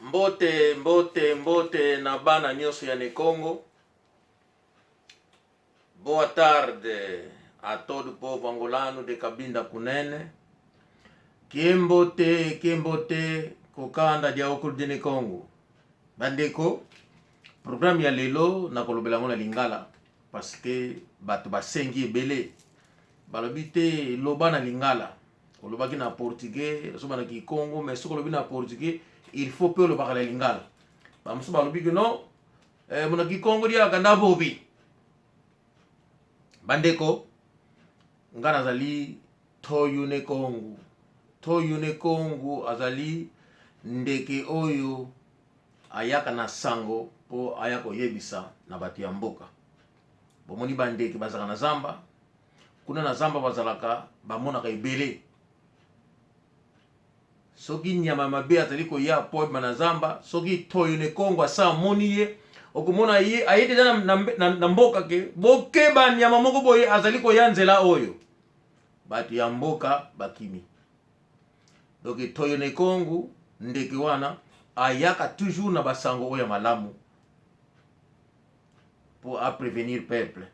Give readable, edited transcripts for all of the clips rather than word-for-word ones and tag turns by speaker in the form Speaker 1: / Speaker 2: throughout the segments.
Speaker 1: Mbote na bana nyonso ya Congo. Boa tarde a todo o povo angolano de Cabinda Kunene. Kiembote kokanda dia okul de Congo. Bandeko programme ya lelo na kolobela mona lingala parce que bato basengi ebele balobi te loba na lingala olobaki na portugais soba na Congo mais soko lobi na portugais il faut pe olobaka na lingala bamusu balobi que non mona Congo dia kanda bobi bandeko nga nazali toyune Kongo azali ndeke oyo ayaka na sango po ayako yebisa na bato ya mboka bomoni bandeke bazaka na zamba kuna na zamba bazalaka bamonaka ebele soki nyama mabe azali koya po na zamba soki toyune Kongo asa moni ye okomona ye ayede na mboka ke bokeba nyama moko boye azali koya nzela oyo bato ya mboka bakimi. Donc toyune Kongo ndeke wana ayaka toujours na basango oyo malamu pour à prévenir peuple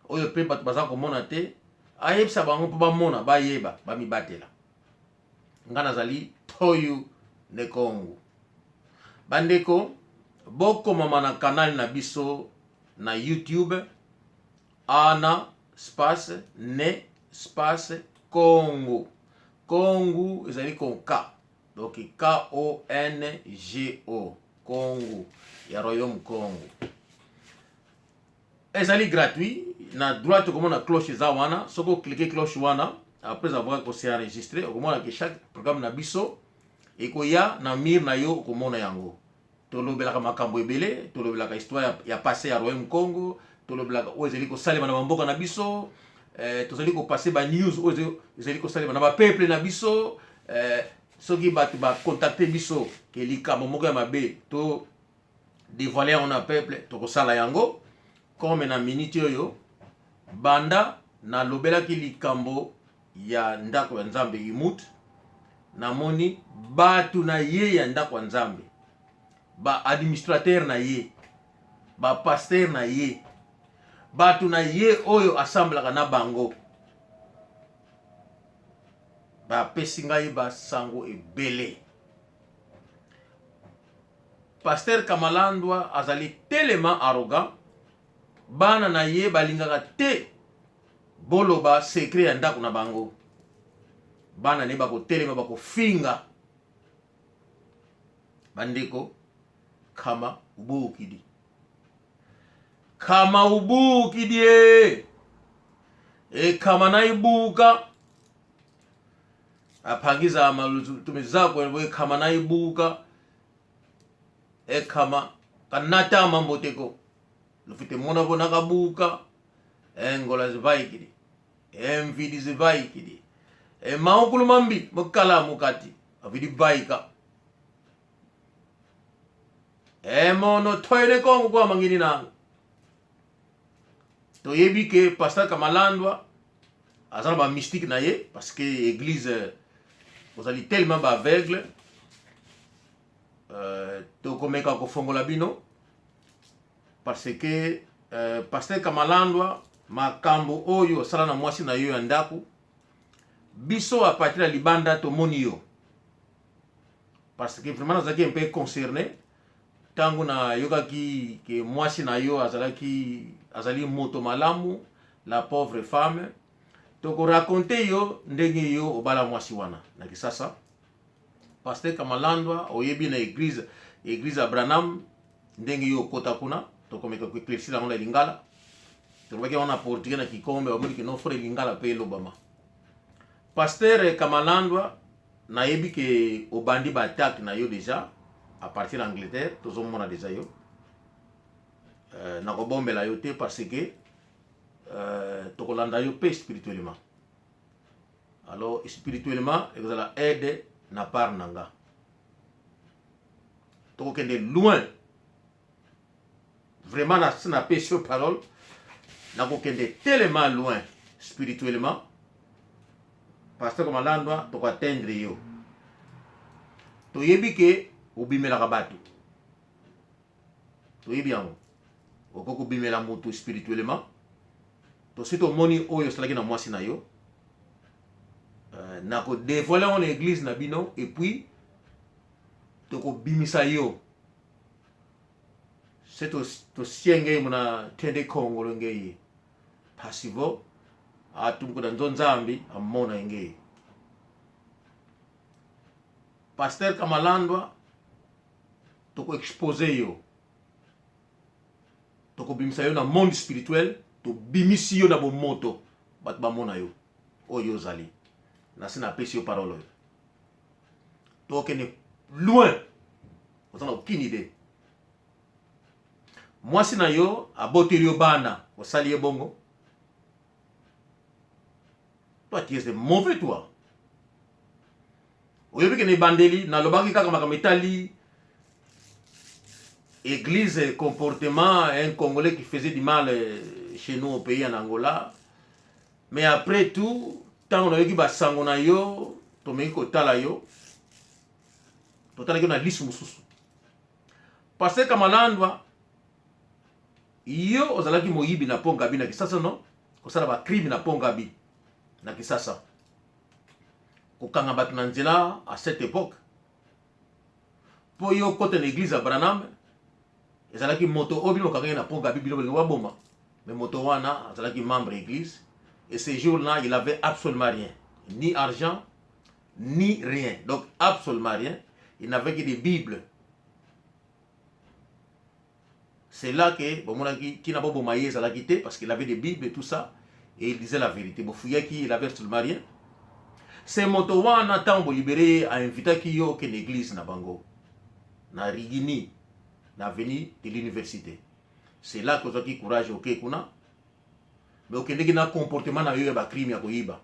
Speaker 1: oyo pe bato baza komona te ayebisa bango mpo bamona bayeba bamibatela nga nazali toyune Kongo. Bandeko bokomama na kanal na biso na YouTube ana space ne space Congo. Kongo ezali konka donc Kongo Congo ya Royaume Congo ezali gratuit na droite komona cloche za wana soko cliquer cloche wana après avoir qu'on s'est enregistré komona que chaque programme na biso ekoya na mir na yo komona yango tolobelaka makambo ebele tolobelaka histoire ya passé ya Royaume Congo tolobelaka o ezali ko salema na mboka na biso tozali ko passer ba news o ezali ko salema na ba peuple na biso soki bato ba contacter biso ke likambo moko ya mabe to dévoiler on a peuple to ko sala yango comme na minute oyo banda na lobelaki likambo ya ndako ya Nzambe imut namoni batu na ye ya ndako ya Nzambe ba administrateur na ye ba pasteur na ye batu na ye oyo assemblaka na bango ba pesi ngai basango ebele. Pasteur Kamalandwa azali tellement arrogant bana na ye balingaka te boloba secret ya ndako na bango bana ne bakotelema bakofinga. Bandeko kama ubukidi kama na ibuka apangiza tumizaku wewe kama na ibuka kama kanata mambo teko lufite mona bona kabuka ngola zivaikidi mvidi zivaikidi maukulu mambi mukala mukati avidi baika mono toyune Kongo kwa mangini nango toyebi ke Pasteur Kamalandwa azala ba mystique na ye parce que église ozali tellement ba aveugle tokomeka kofongola bino parce que Pasteur Kamalandwa makambo oyo sala na mwasi na yo ya ndako biso a partir ya libanda tomoni yo parce que vraiment nazaki un peu concerné tango na yokaki ke mwasi na yo azali moto malamu la pauvre femme toko raconter yo ndenge yo obala mwasi wana na kisasa. Pasteur Kamalandwa oyebi na église Abraham ndenge yo kota kuna tokomeka ko éclaircir na ngona lingala tobaki wana portugais na Kikombe omoni ke no frère lingala pe lobama. Pasteur Kamalandwa nayebi ke obandi ba attaque na yo déjà à partir d'Angleterre tozomona déjà yo na kobombela yo te parce que tokolanda yo pe spirituellement. Alors spirituellement ezala aide na part nanga tokokende loin vraiment na pe sur parole na kokende tellement loin spirituellement Pasteur Kamalandwa toko atteindre yo toyebi ke obimelaka bato toyebi yango okoki kobimela motu spirituellement to soki tomoni oyo osalaki na mwasi na yo na kodévoile yango na église na bino et puis tokobimisa yo se tosienge muna tende kongolo ngeye pasivo atumkuda nzo nzambi amona ngeye Pasteur Kamalandwa toko expose yo toko bimisa yo na monde spirituel to bimisi yo na bomoto bat bamona yo oyo zali na sina pesi yo parole to kene loin ozana aucune idée mwasi na yo aboteli yo bana osali ye bongo toi tu es mauvais toi oyobi kene bandeli na lobaki kaka makambo etali église comportement un Congolais qui faisait du mal chez nous au pays en Angola. Mais après tout, tant on a eu basango na yo, tomeki kotala yo, totala yo na liste mususu. Pasteur Kamalandwa, yo ozalaki moyibi na pongabi na kisasa non? Kosala ba crime na pongabi na kisasa. Kokanga batu na nzela à cette époque. Po yo kote l'église à Branham, ezalaki moto obino kakanga na pongabi bilo wa boma. Mais moto wana azalaki membre église et ce jour-là, il avait absolument rien, ni argent, ni rien. Donc absolument rien, il n'avait que des bibles. C'est là que Bomonaki qui n'a pas bomaye ça l'a quitté parce qu'il avait des bibles et tout ça et il disait la vérité. Bofouyaki il avait absolument rien. C'est moto wana tambo libéré a invité qui yo que l'église na bango na rigini na venu de l'université. C'est là que Zoki courage au Kekuna. Mais au Kenya na comportement na yo ba crime ya koyiba.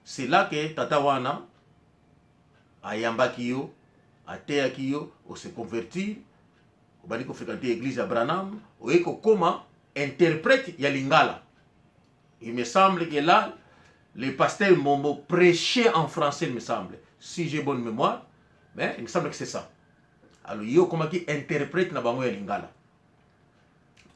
Speaker 1: C'est là que tata wana ayamba kiyo, atea kiyo, o se convertir, o bali ko fréquenter l'église à Branham, o eko koma interprète ya lingala. Il me semble que là le pasteur Mombo prêchait en français, il me semble. Si j'ai bonne mémoire, mais il me semble que c'est ça. Alors yo koma ki interprète na bango ya lingala.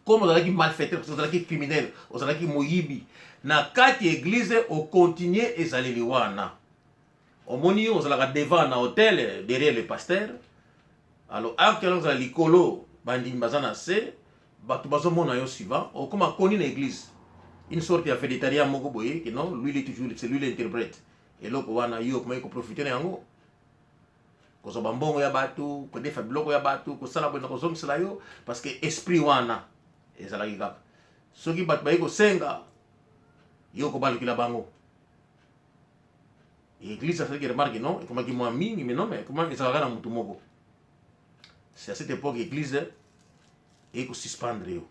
Speaker 1: Comme ozalaki malfaiteur, ozalaki criminel, ozalaki moyibi na kati église o continuer ezaleli wana omoni ozalaka devant na hôtel derrière le pasteur. Alors actuellement ozala likolo bandimi baza na se bato bazomona yo suivant okoma koni na église une sorte ya fédétariat moko boye que non lui il est toujours c'est lui l'interprète et loko wana yo komaki koprofite na yango kozwa mbongo ya bato kodefa biloko ya bato kosala boye na kozongisela yo parce que esprit wana ezalaki kaka soki bato bayi kosenga yo kobalukila bango église asalaki remarque non ekomaki mwa mingi mais non mais comment ezalaka na mutu moko c'est à cette époque église ekosuspendre yo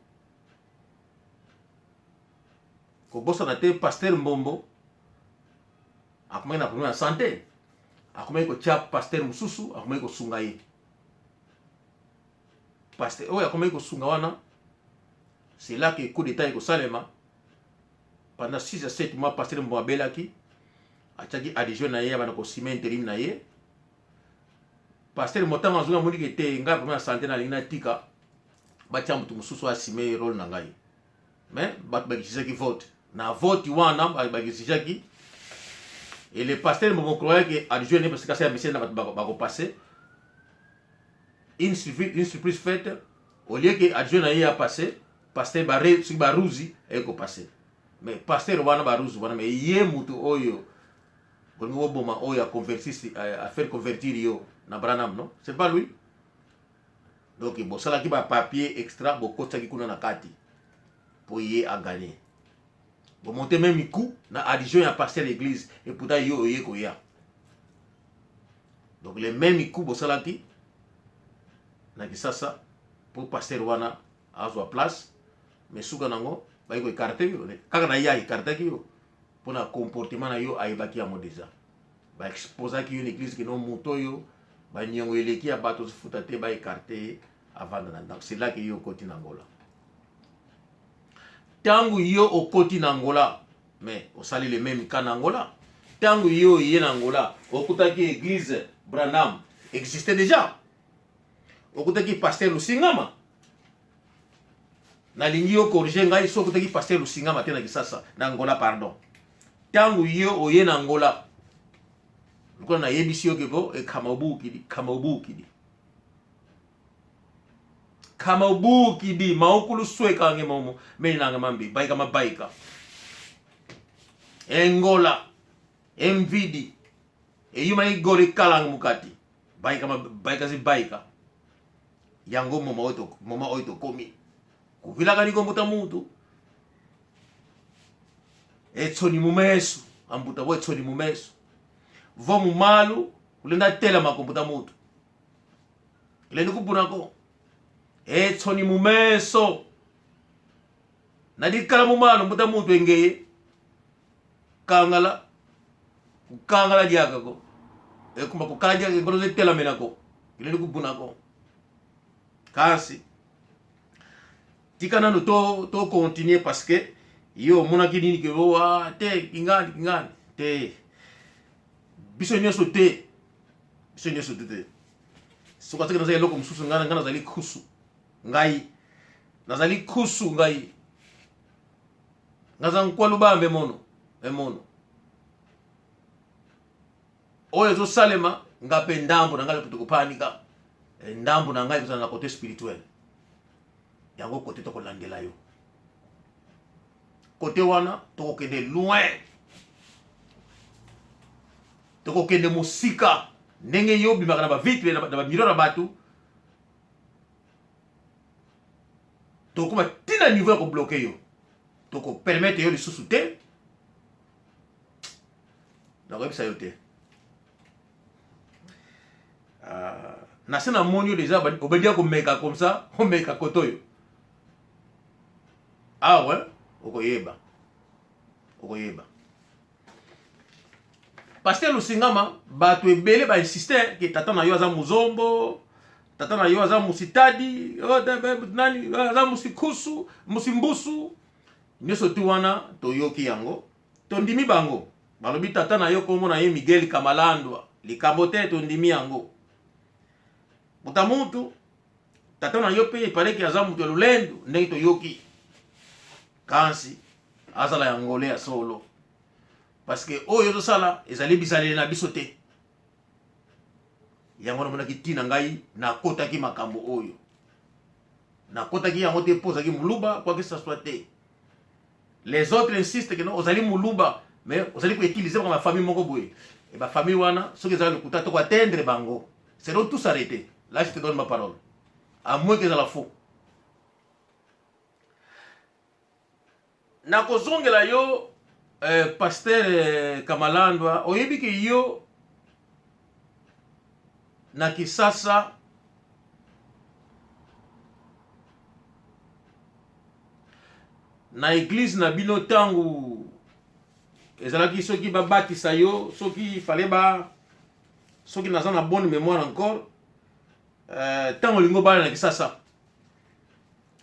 Speaker 1: kobosana te pasteur Mbombo akomaki na problème ya santé akomaki kotia pasteur mosusu akomaki kosunga ye pasteur oyo akomaki kosunga wana. C'est là que le coup d'état est au Salema. Pendant 6 à 7 mois, pasteur Mbouabelaki a tchaki adhésion na ye abana ko sima intérim na ye. Pasteur Motanga Zunga moni ke te nga premier santé na lina tika ba tia mutu mususu asime rôle na ngai. Mais bat ba kisaki vote. Na vote wana ba kisaki et le pasteur Mbombo croyait que adhésion parce que ça monsieur na ba ko passer. Une surprise faite au lieu que adhésion na ye a passé. Pasteur Baré sur Barouzi et ko passé mais pasteur wana Barouzi wana mais yé mutu oyo bongo boma oyo a convertir à faire convertir yo na Branham non c'est pas lui donc il bossala ki ba papier extra bokota ki kuna na kati pour y a gagner bon monter même coup na addition ya pasteur l'église et pourtant yo yé ko ya donc les mêmes coups bossala ki na kisasa pour pasteur wana azwa place. Mais suka nango bayi ko écarter yo kaka na ya écarter ki yo pona comportement na yo ayebaki yango déjà ba exposer ki une église qui non moto yo ba nyongo eleki ya bato se futa te ba écarter avant de donc c'est là que yo koti na Angola tangu yo okoti na Angola mais osali les mêmes cas na Angola tangu yo yé na Angola okutaki église Branham existait déjà okutaki pasteur Lusingama na lingi yo corriger ngai so okutaki pasteur Lusingama te na Kisasa na Angola pardon tangu yo oye na Angola luko na yebisi yo kebo e kamabukidi maukulu sweka nge momo menanga mambi baika Angola MVD eyuma igori kalang mukati baika yango moma oito komi kuvila kani kombuta mutu etsoni mumesu ambuta bo etsoni mumesu vo mumalu ulenda tela makombuta mutu leni kubunako etsoni mumeso nadikala mumalu mbuta mutu engeye kangala diaka ko kuma kukala diaka ngolo tela menako leni kubunako kasi tika nanu to continuer parce que yo monaki nini ke wa te kingani te biso nyoso te soka teke nazali eloko mosusu ngana nazali kusu ngai ngaza nkwalu bambe emono oyo ezosalema nga mpe ndambo na ngai leputu kopanika ndambo na ngai kozala na kote spirituel yango kote tokolandela yo kote wana tokokende loin tokokende mosika ndenge yo bimaka na bavitre na bamiro na bato tokoma tina niveau ya kobloke yo tokopermete yo lisusu te nakoyebisa yo te nase na moni yo deja obendia komeka comme ça omeka koto yo awe okoyeba pasteur Lusingama bato ebele ba insister ke tata na yo aza muzombo tata na yo aza musitadi nani aza musikusu musimbusu nyoso tu wana toyoki yango tondimi bango balobi tata na yo komona ye Miguel Kamalandwa likambo te tondimi yango muta mutu tata na yo pe ipaleki aza mutu ya lulendo ndenge toyoki kansi azala yangole ya solo parce que oyo tosala ezali bizaleli na biso te yango namonaki ntina ngai nakotaki makambo oyo nakotaki yango te mpo ozalaki muluba quoi que ça soit te les autres insistent que non ozali muluba mais ozali koutiliser ma famille moko boye et ba famille wana soki ezali lokuta toko atteindre bango c'est donc tout s'arrêter là je te donne ma parole à moins que ezala faux nakozongela yo pasteur Kamalandwa oyebi ke yo na Kisasa na église na bino tangu ezalaki soki babatisa yo soki fallait soki naza na bonne mémoire encore tango lingo bala na Kisasa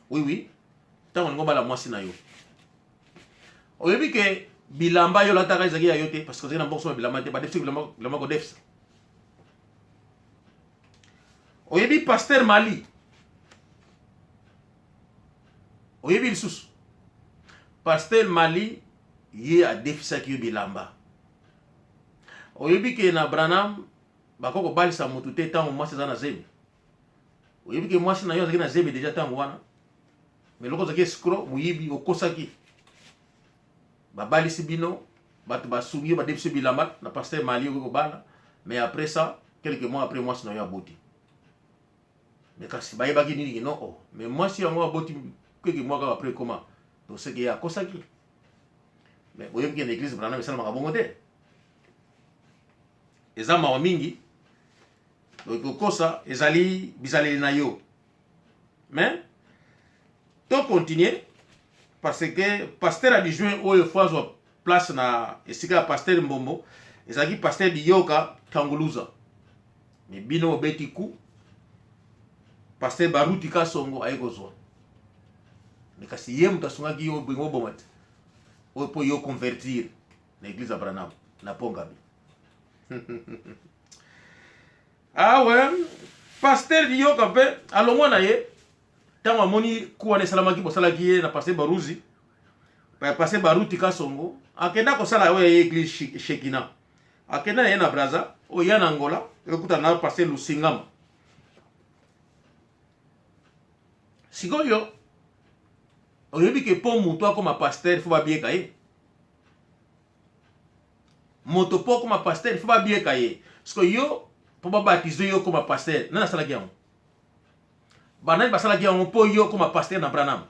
Speaker 1: oui tango lingo bala mwasi na yo oyebi ke bilamba yo lataka ezaki ya yo te parce que ozali na mboka bilamba te badefisi bilamba kodefisa oyebi pasteur Mali oyebi lisusu pasteur Mali ye adefisaki yo bilamba oyebi ke na Branham bakoko balisa mutu te tango mwasi aza na zemi oyebi ke mwasi na yo azalaki na zemi deja tango wana mais loko ozalaki escro moyibi okosaki babalisi bino bato basungi ba defisi bilamba na pasteur Mali ko bala mais après ça quelques mois après moi sino ya boti mais kasi bayebaki nini non oh mais moi si yango aboti quelques mois après comment donc c'est que ya kosaki mais boyebi ke na église Branham esala makabongo te eza mawa mingi donc kosa ezali bizaleli na yo mais to continuer parce que pasteur adjoint oyo fois place na esika pasteur Mbombo ezaki pasteur Diyoka Kanguluza mais bino obeti ku pasteur Baruti Kasongo ayekozwa mais kasi ye mutasungaki yo bengo bomate oyo po yo convertir na église Branham na Pongabi ah ouais pasteur di yoka pe alongwa na ye tango amoni kuwa ne salamaki bosalaki ye na pasteur Baruzi pasteur Baruti Kasongo akenda kosala oyo ye église Shekina akenda na ye na Braza oya na Angola ekuta na pasteur Lusingama sikoyo oyebi ke po mutu akoma pasteur fo babieka ye moto po koma pasteur fo babieka ye siko yo po babatize yo koma pasteur nana salaki yango banani basalaki yango po yo koma pasteur na Branham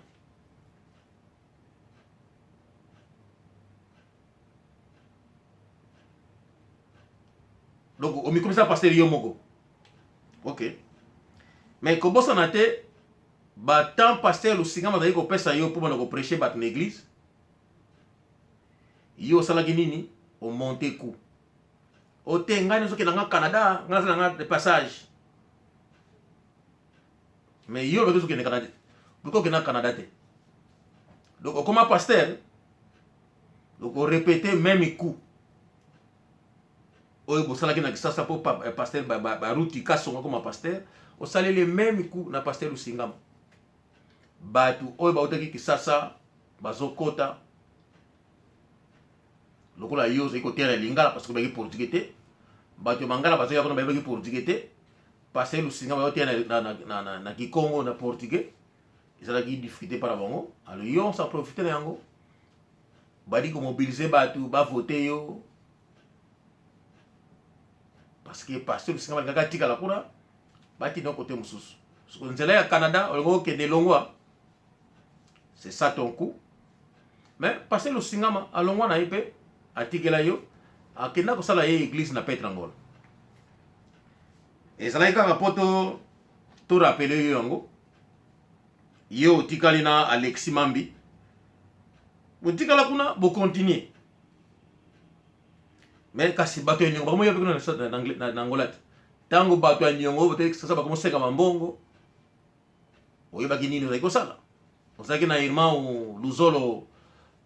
Speaker 1: donc omikomisa pasteur yo moko ok mais kobosana te batant pasteur Lusingama azali kopesa yo mpo bana koprêche bato na église yo osalaki nini omonte coup ote ngai nazokenda nga Canada ngai nazala nga de passage mais yo baki ozokende Canada boko okenda Canada te donc okoma pasteur donc orépété même coup oyo bosalaki na Kisasa po pasteur Baruti Kasongo koma pasteur osali le même coup na pasteur Lusingama batu oyo bautaki Kisasa bazokota lokola yo ozali kotera lingala parce que baki portugais te bato mangala bazoya kuna baki portugais te pasteur Lusingama baotera na Kikongo na portugais ezalaki difficulté par bango alors yo sa profiter na yango badi ko mobiliser batu ba voter yo parce que pasteur Lusingama kaka tika la kuna bati no côté mususu parce que nzela ya Canada olongo kende longwa c'est ça ton coup mais pasteur Lusingama alongwa na ipe atikela yo akenda kosala ye église na Petre Angola ezalaki kaka poto to rappele yo yango yo otikali na Alexis Mambi botikala kuna bo continuer mais kasi bato ya nyongo bakomoya pe na Angola tango bato ya nyongo bote sasa bakomoseka mambongo oyebaki nini ozali kosala ozalaki na irmão Luzolo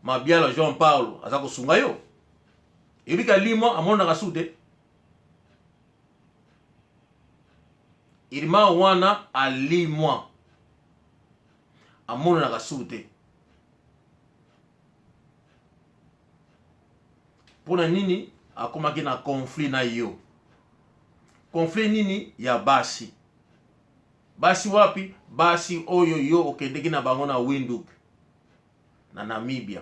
Speaker 1: Mabiala Jean Paulo aza kosunga yo ebika limwa amonaka su te irmão wana alimwa amonaka su te mpona nini akomaki na conflit na yo conflit nini ya basi basi wapi basi oyo yo okendeki na bango na Windhoek na Namibia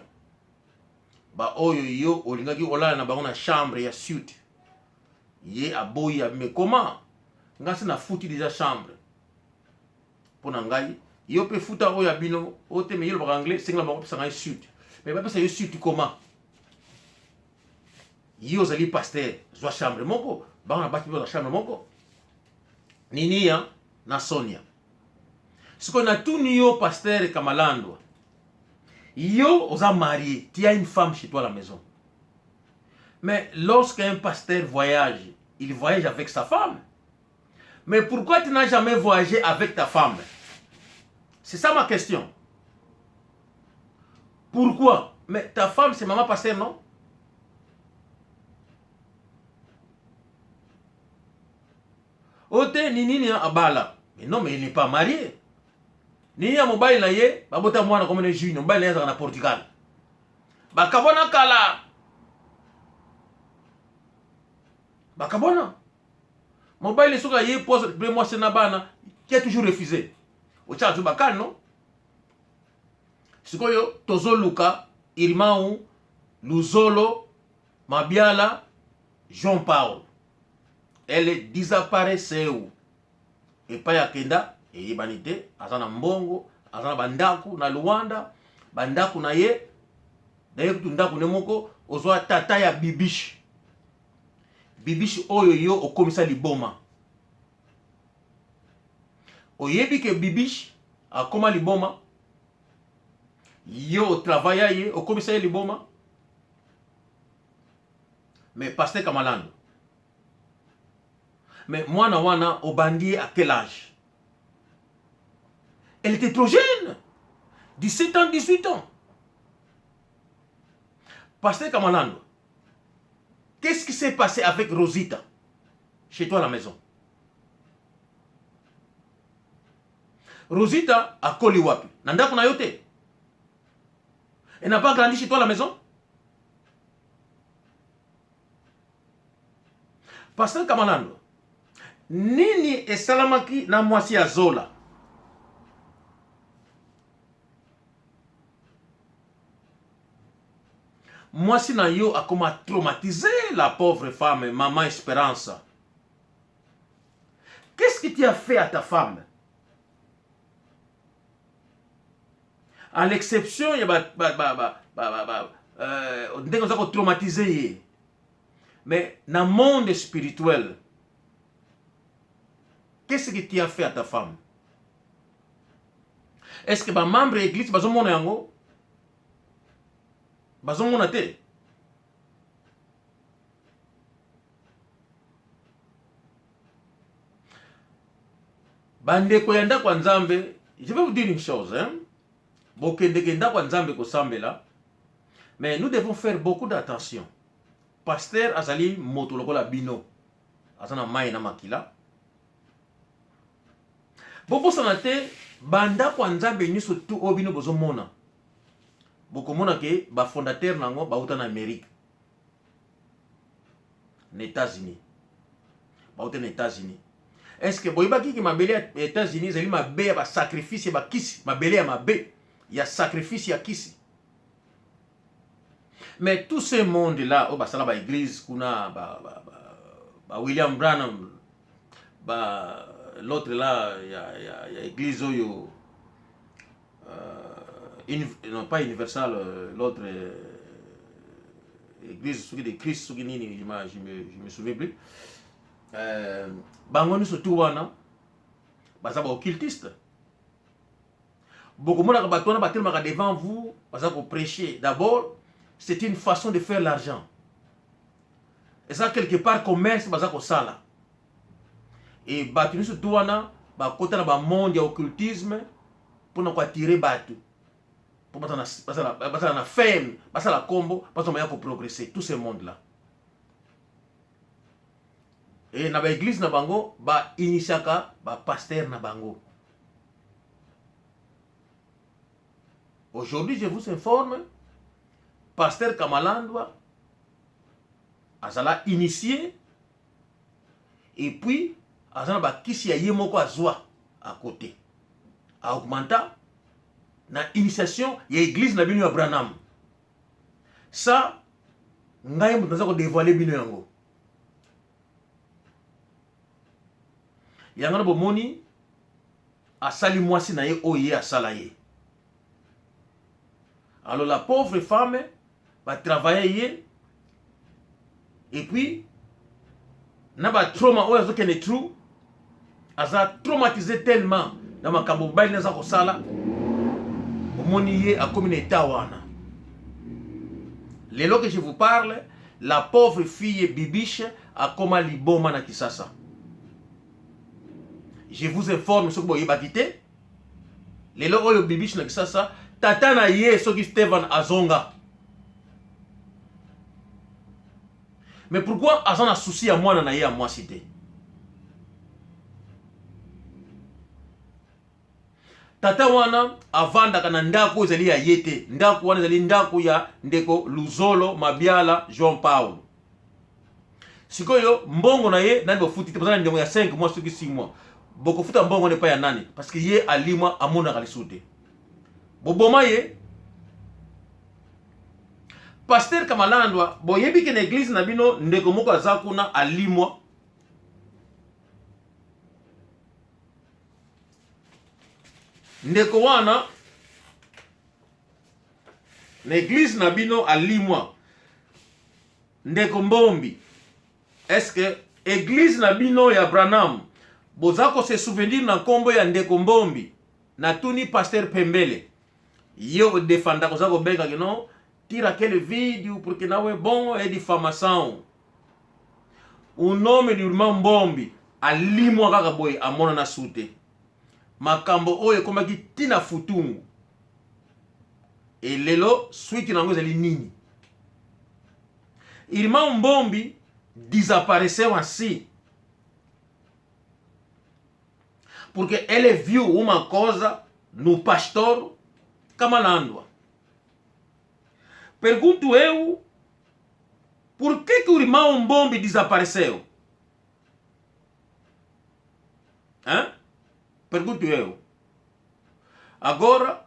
Speaker 1: ba oyo yo olingaki olala na bango na chambre ya sud ye aboyi ya mekoma ngasi na futi déjà chambre pona ngai yo pe futa oyo abino ote me yelo ba anglais singla bango pesa ngai sud mais ba pesa yo sud comment yo zali pasteur zwa chambre moko bango na bati na chambre moko nini ya na Sonia siko na tuni yo pasteur Kamalandwa yo osa marié tu as une femme chez toi à la maison mais lorsqu'un pasteur voyage il voyage avec sa femme mais pourquoi tu n'as jamais voyagé avec ta femme c'est ça ma question pourquoi mais ta femme c'est maman pasteur non ote nini abala mais non mais il n'est pas marié ni ya mobile na ye babota mwana comme ne junior mobile na na Portugal bakabona kala bakabona mobile soka ye pose le mois na bana qui a toujours refusé o tcha tu bakal non sikoyo tozoluka irmão Luzolo Mabiala Jean Paul elle disparaisseu et pas yakenda et banité azana mbongo azana bandaku na Luanda bandaku na ye daye kutundaku nemoko ozwa tata ya bibishi oyo yo okomisa liboma oyebi ke bibishi akoma liboma yo travailla ye okomisa ye liboma mais pasteur Kamalandwa mais mwana wana obandi à quel âge elle était trop jeune 17 ans 18 ans pasteur Kamalandwa qu'est-ce qui s'est passé avec Rosita chez toi à la maison Rosita akoli wapi? Na ndako na yo te. Elle n'a pas grandi chez toi à la maison? Pasteur Kamalando, nini esalamaki na mwasi ya Zola? Mwasi na yo a comme traumatisé la pauvre femme, Maman Espérance. Qu'est-ce que tu as fait à ta femme? À l'exception, il y a traumatisé. Mais dans le monde spirituel, qu'est-ce que tu as fait à ta femme? Est-ce que les membres de l'église sont mon yango? Bazon mon ate? Bande koyanda kwa nzambe, je vais vous dire une chose, hein? Bokendekenda kwa nzambe ko sambela, mais nous devons faire beaucoup d'attention. Pasteur azali moto lokola bino, azana mai na makila. Bobo sanate banda kwa nzambe nyuso tu obino bozo mona. Boko mona ke ba fondateur nango ba uta na Amérique. Na États-Unis. Ba uta na États-Unis. Est-ce que boyiba ki mabele ya États-Unis zali mabe ya ba sacrifice ba kisi, mabele ya mabe ya sacrifice ya kisi. Mais tout ce monde là, bah ça là, bah église, kuna, bah William Branham, bah l'autre là, il y a église oyo, non pas universal, l'autre église celui de Christ, celui nini, je me souviens plus. Bah on nous surtout wana, bah ça bah occultiste. Beaucoup de monde a battu devant vous, bah ça pour prêcher. D'abord, c'est une façon de faire l'argent. Et ça, quelque part, commerce, c'est ça. Et battu sur tout, côté dans le monde, il y a occultisme pour nous attirer battu. Pour passer la femme, passer la combo, pour progresser. Tout ce monde-là. Et dans l'église, na bango, initiaka, pasteur na bango. Aujourd'hui, je vous informe. Pasteur Kamalandwa azala initié et puis azala ba kisi ya yemoko azwa à côté a augmenta na initiation ya église na bino ya Branham. Ça ngai mutaza ko dévoiler bino yango yangana bomoni asali mwasi na ye oye asala ye. Alors la pauvre femme va travailler et puis na ba trauma oyo azokene trou aza traumatisé tellement na makambo bali naza ko sala omoni ye akomi na état wana. Lelo que je vous parle, la pauvre fille Bibiche akoma liboma na Kisasa. Je vous informe ce que boye bakite. Lelo oyo Bibiche na Kisasa tata na ye soki Steven Azonga. Mais pourquoi Azan a souci à moi na ye à moi cité? Tata wana avanda kana ndako ezali ya yete, ndako wana ezali ndako ya ndeko Luzolo Mabiala Jean Paul. Sikoyo mbongo na ye nani bofuti te, ndongo ya 5 mois soki 6 mois. Boko futa mbongo ne pa ya nani parce que ye alimwa amona kalisute. Boboma ye Pasteur Kamalandwa boyebi ke na église na bino ndeko moko azakuna alimwa. Ndeko wana na église na bino alimwa. Ndeko Mbombi. Est-ce que église na bino ya Branham bozako se souvenir na kombo ya Ndeko Mbombi na tuni Pasteur Pembele yo defanda kozako benga que non tira aquele vídeo porque não é bom, é difamação. O nome do irmão Mbombi alimwa kaka boy amona na sute makambo oyo komaki tina futungu e lelo suite nango ezali nini. Irmão Mbombi desapareceu assim Porque ele viu uma coisa no pastor Kamalandwa. Pergunto eu, por que o irmão Mbombi desapareceu? Hein? Pergunto eu. Agora,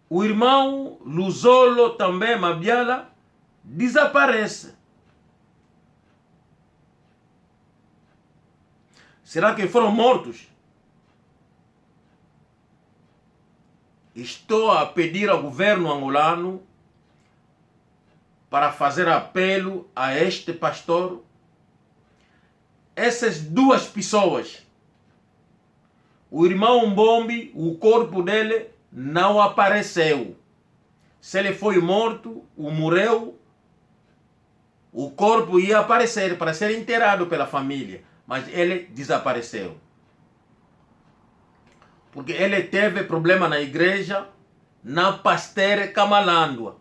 Speaker 1: o irmão Luzolo também, Mabiala, desaparece. Será que foram mortos? Estou a pedir ao governo angolano para fazer apelo a este pastor. Essas duas pessoas, o irmão Mbombi, o corpo dele não apareceu. Se ele foi morto, ou morreu, o corpo ia aparecer para ser enterrado pela família, mas ele desapareceu. Porque ele teve problema na igreja, na Pasteur Kamalandwa.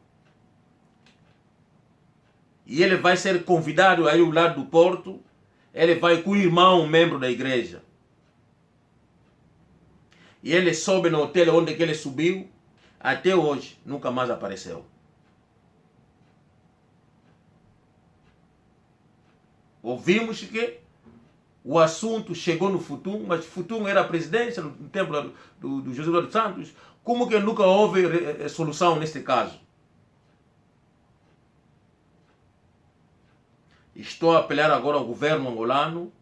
Speaker 1: E ele vai ser convidado aí ao lado do porto, ele vai com o irmão, um membro da igreja. E ele sobe no hotel onde ele subiu, até hoje nunca mais apareceu. Ouvimos que o assunto chegou no Futum, mas Futum era a presidência no tempo do José Eduardo Santos. Como que nunca houve solução neste caso? Estou a apelar agora ao governo angolano.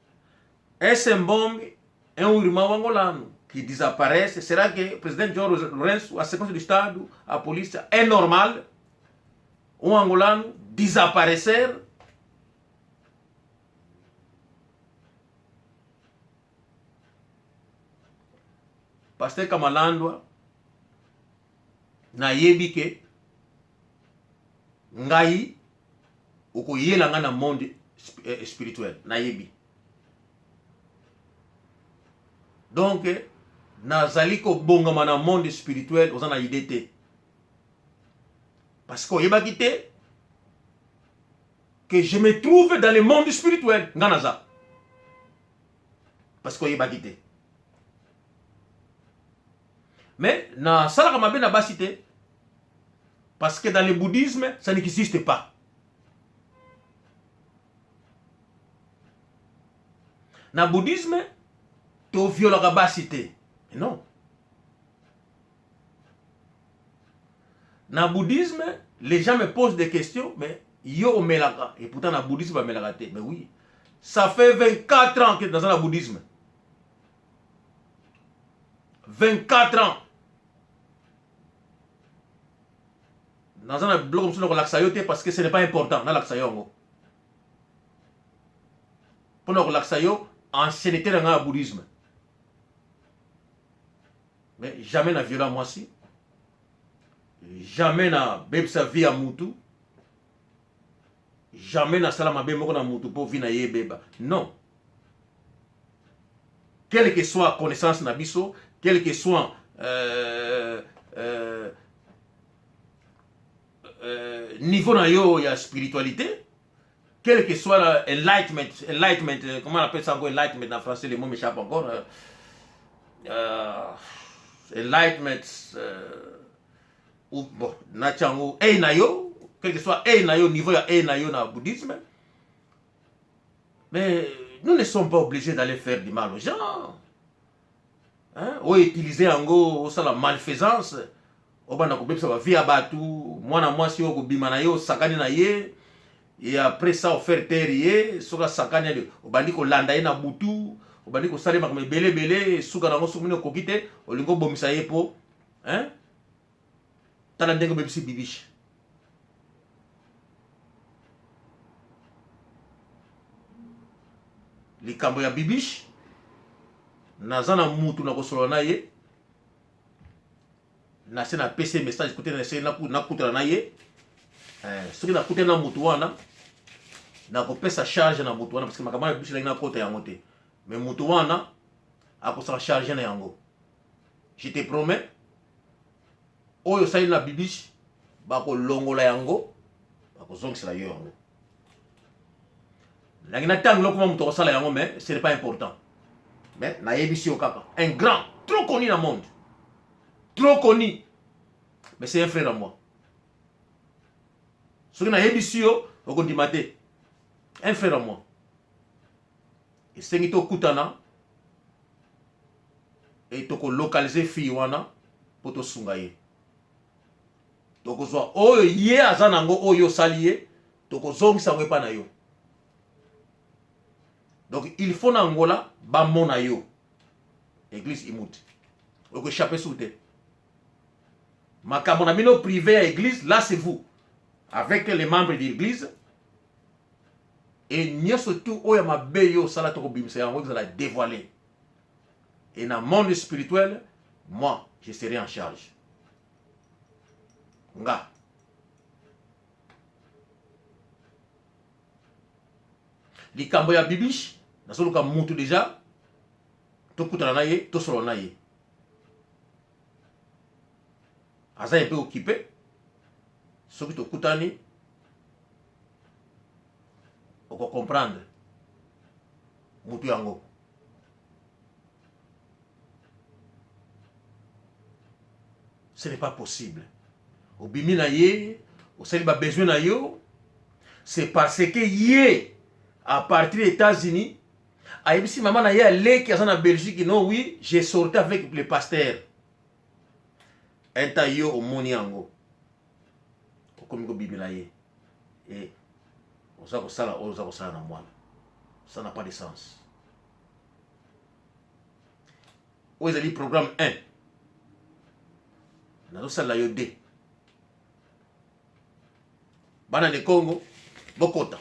Speaker 1: Esse Mbombi é um irmão angolano que desaparece. Será que o presidente João Lourenço, a sequência do Estado, a polícia, é normal um angolano desaparecer? Pasteur Kamalandwa na yebi ke ngai uko yela nga na monde spirituel na yebi. Donc nazali ko bongama na monde spirituel oza na idée te. Parce que oyebaki te que je me trouve dans le monde spirituel nga naza. Parce que oyebaki te. Mais na salaka mabe na basi te, parce que dans le bouddhisme ça n'existe pas. Na bouddhisme to violaka basi te. Non. Na bouddhisme les gens me posent des questions, mais yo melaka, et pourtant na bouddhisme ba melaka te. Mais oui, ça fait 24 ans que dans le bouddhisme. 24 ans. Dans un blog comme ça, on relaxe parce que ce n'est pas important. On relaxe pour nous relaxer, ancienneté dans le bouddhisme. Mais jamais na violence moi si. Jamais na bébé sa vie à Moutou. Jamais na salama bébé moko na Moutou pour vivre na ye beba. Non. Quelle que soit la connaissance na biso, quelle que soit niveau na yo ya spiritualité, quel que soit l'enlightenment, comment on appelle ça encore enlightenment en français, les mots m'échappent encore. Enlightenment, ou bon, nachango, na yo, quel que soit na yo, niveau ya na yo na bouddhisme. Mais nous ne sommes pas obligés d'aller faire du mal aux gens. Hein? Ou utiliser en ça la malfaisance. Obana kobebisa ba via batu mwana mwasi yo kobima na yo sakani na ye et après ça offert terre ye soka sakani ali obandi ko landa ye na butu obandi ko salema comme belé suka na ngoso mino kokite olingo bomisa ye po hein tala ndenge bebisi bibishi likambo ya bibishi nazana mutu na kosolo na ye na se na PC message côté na se na kutra na ye soki na kutra na mutu wana na ko pesa charge na mutu wana parce que makamana bishi na kota yango te mais mutu wana akosa charge na yango. Je te promets oyo sali na bibishi bako longola yango bako zonkisela yo yango. Langina tango lokuma mutu ko sala yango mais ce n'est pas important. mais nayebi kaka un grand trop connu dans le monde, trop connu, mais c'est un frère à moi. Ce que nayebi okondima te, un frère à moi. Et c'est kutana et toko localiser fille wana pour to sunga ye. Toko zo oyo ye azanango oyo saliye toko zongisa ngwe pa na yo. Donc il faut na Angola ba mona yo. Église imute. Oko échapper sous terre. Makamona mino privé à église, là c'est vous. Avec les membres de l'église. Et n'y surtout oya mabe yo sala toko bimisa yango vous allez dévoiler. Et dans le monde spirituel, moi, je serai en charge. Nga. Les Camboya Bibiche, dans ce cas, mutu déjà, tout kutana na ye, tout solo na ye. Aza un peu occupé, ce qui te kutani, on peut comprendre. Mutu yango. Ce n'est pas possible. Au bimi na ye, au saliba besoin na yo, c'est parce que ye, à partir des États-Unis, a si maman na ye allé qui est en Belgique, non oui, j'ai sorti avec le pasteur. Un ta yo au moni yango. Au comme go bimi na ye. Et on sait que ça là, on sait que ça na moi. Ça n'a pas de sens. Où est le programme 1? Nazo sala yo 2. Bana de Congo, Bokota.